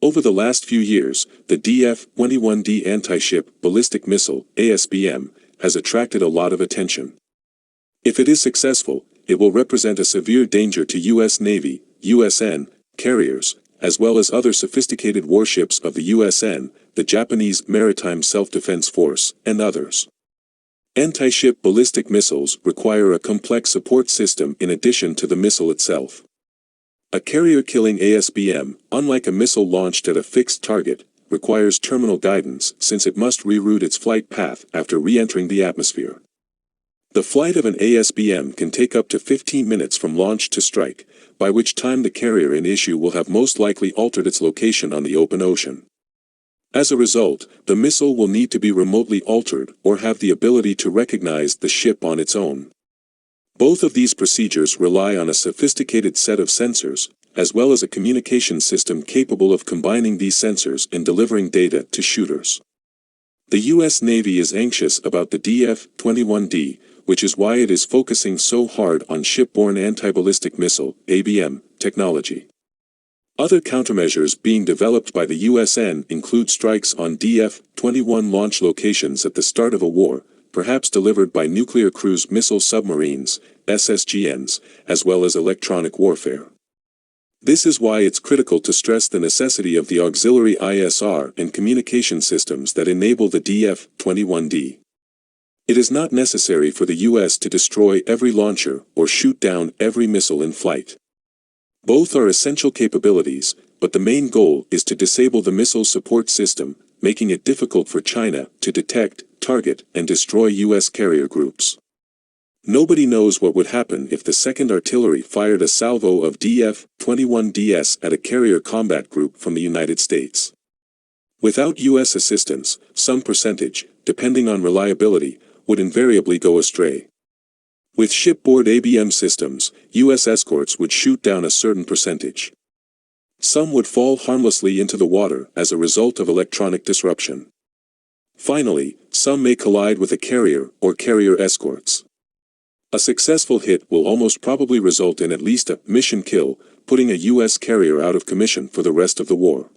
Over the last few years, the DF-21D anti-ship ballistic missile, ASBM, has attracted a lot of attention. If it is successful, it will represent a severe danger to U.S. Navy, USN, carriers, as well as other sophisticated warships of the USN, the Japanese Maritime Self-Defense Force, and others. Anti-ship ballistic missiles require a complex support system in addition to the missile itself. A carrier-killing ASBM, unlike a missile launched at a fixed target, requires terminal guidance since it must reroute its flight path after re-entering the atmosphere. The flight of an ASBM can take up to 15 minutes from launch to strike, by which time the carrier in issue will have most likely altered its location on the open ocean. As a result, the missile will need to be remotely altered or have the ability to recognize the ship on its own. Both of these procedures rely on a sophisticated set of sensors, as well as a communication system capable of combining these sensors and delivering data to shooters. The U.S. Navy is anxious about the DF-21D, which is why it is focusing so hard on shipborne anti-ballistic missile (ABM) technology. Other countermeasures being developed by the USN include strikes on DF-21 launch locations at the start of a war, perhaps delivered by nuclear cruise missile submarines, SSGNs, as well as electronic warfare. This is why it's critical to stress the necessity of the auxiliary ISR and communication systems that enable the DF-21D. It is not necessary for the U.S. to destroy every launcher or shoot down every missile in flight. Both are essential capabilities, but the main goal is to disable the missile support system, making it difficult for China to detect, target, and destroy U.S. carrier groups. Nobody knows what would happen if the 2nd Artillery fired a salvo of DF-21Ds at a carrier combat group from the United States. Without U.S. assistance, some percentage, depending on reliability, would invariably go astray. With shipboard ABM systems, U.S. escorts would shoot down a certain percentage. Some would fall harmlessly into the water as a result of electronic disruption. Finally, some may collide with a carrier or carrier escorts. A successful hit will almost probably result in at least a mission kill, putting a U.S. carrier out of commission for the rest of the war.